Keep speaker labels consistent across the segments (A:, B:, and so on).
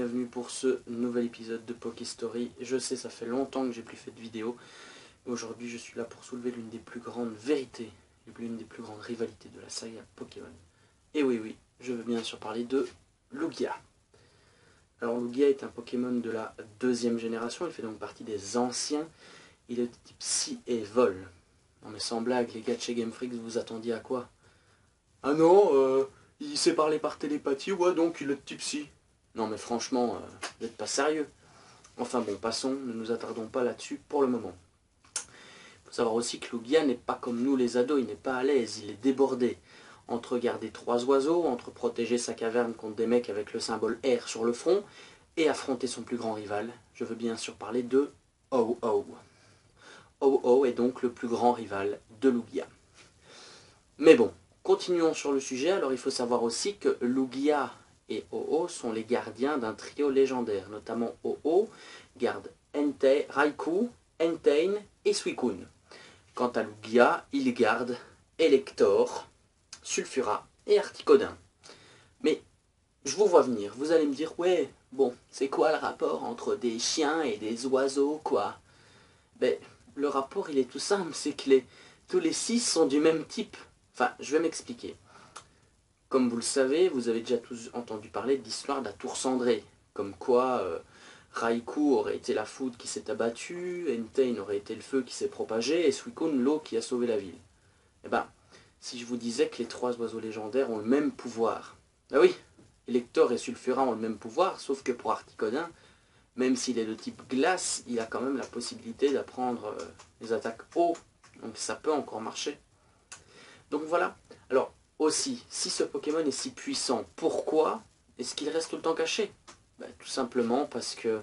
A: bienvenue pour ce nouvel épisode de Pokéstory. Je sais, ça fait longtemps que j'ai plus fait de vidéo. Aujourd'hui, je suis là pour soulever l'une des plus grandes vérités, l'une des plus grandes rivalités de la saga Pokémon. Et oui, je veux bien sûr parler de Lugia. Alors Lugia est un Pokémon de la deuxième génération, il fait donc partie des anciens. Il est de type Psy et Vol. Non mais sans blague, les gars de chez Game Freak, vous attendiez à quoi? Ah non, il sait parler par télépathie, ouais, donc il est de type Psy. Non mais franchement, vous n'êtes pas sérieux. Enfin bon, passons, ne nous attardons pas là-dessus pour le moment. Il faut savoir aussi que Lugia n'est pas comme nous les ados, il n'est pas à l'aise, il est débordé. Entre garder 3 oiseaux, entre protéger sa caverne contre des mecs avec le symbole R sur le front, et affronter son plus grand rival, je veux bien sûr parler de Ho-Oh. Ho-Oh est donc le plus grand rival de Lugia. Mais bon, continuons sur le sujet. Alors il faut savoir aussi que Lugia et Ho-Oh sont les gardiens d'un trio légendaire. Notamment Ho-Oh garde Raikou, Entei et Suicune. Quant à Lugia, il garde Elector, Sulfura et Articodin. Mais je vous vois venir, vous allez me dire, ouais, bon, c'est quoi le rapport entre des chiens et des oiseaux, quoi? Ben, le rapport, il est tout simple, c'est que tous les 6 sont du même type. Enfin, je vais m'expliquer. Comme vous le savez, vous avez déjà tous entendu parler de l'histoire de la tour cendrée. Comme quoi, Raikou aurait été la foudre qui s'est abattue, Entei aurait été le feu qui s'est propagé, et Suicune l'eau qui a sauvé la ville. Eh ben, si je vous disais que les 3 oiseaux légendaires ont le même pouvoir. Ah oui, Elector et Sulfura ont le même pouvoir, sauf que pour Articodin, même s'il est de type glace, il a quand même la possibilité d'apprendre les attaques eau. Donc ça peut encore marcher. Donc voilà. Alors aussi, si ce Pokémon est si puissant, pourquoi est-ce qu'il reste tout le temps caché? Tout simplement parce que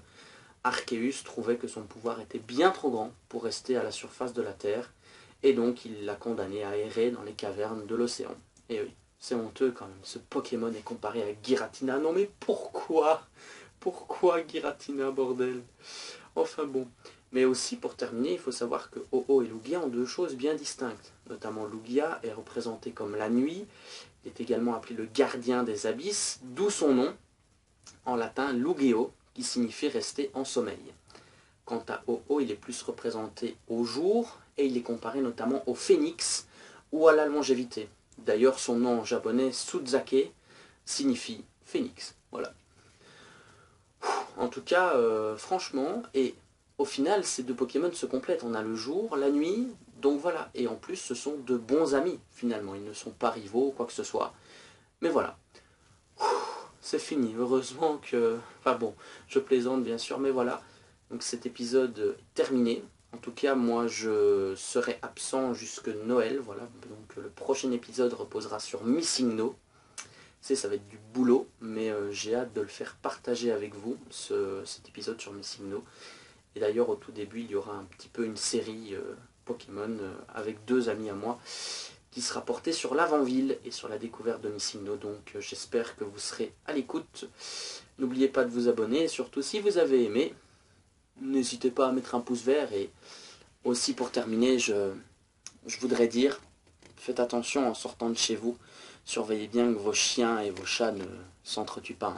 A: Arceus trouvait que son pouvoir était bien trop grand pour rester à la surface de la Terre. Et donc il l'a condamné à errer dans les cavernes de l'océan. Et oui, c'est honteux quand même. Ce Pokémon est comparé à Giratina. Non mais pourquoi? Pourquoi Giratina, bordel? Enfin bon. Mais aussi, pour terminer, il faut savoir que Ho-Oh et Lugia ont 2 choses bien distinctes. Notamment, Lugia est représenté comme la nuit. Il est également appelé le gardien des abysses, d'où son nom, en latin Lugeo, qui signifie rester en sommeil. Quant à Ho-Oh, il est plus représenté au jour, et il est comparé notamment au phénix ou à la longévité. D'ailleurs, son nom en japonais, Suzake, signifie phénix. Voilà. En tout cas, franchement, et au final, ces 2 Pokémon se complètent. On a le jour, la nuit, donc voilà. Et en plus, ce sont de bons amis, finalement. Ils ne sont pas rivaux, quoi que ce soit. Mais voilà. C'est fini. Heureusement que... Enfin bon, je plaisante, bien sûr, mais voilà. Donc cet épisode est terminé. En tout cas, moi, je serai absent jusque Noël, voilà. Donc le prochain épisode reposera sur Missing No. Ça va être du boulot, mais j'ai hâte de le faire partager avec vous, cet épisode sur Missing No. Et d'ailleurs, au tout début, il y aura un petit peu une série Pokémon avec 2 amis à moi, qui sera portée sur l'avant-ville et sur la découverte de Missing No. Donc j'espère que vous serez à l'écoute. N'oubliez pas de vous abonner, et surtout si vous avez aimé, n'hésitez pas à mettre un pouce vert. Et aussi pour terminer, je voudrais dire, faites attention en sortant de chez vous. Surveillez bien que vos chiens et vos chats ne s'entretuent pas.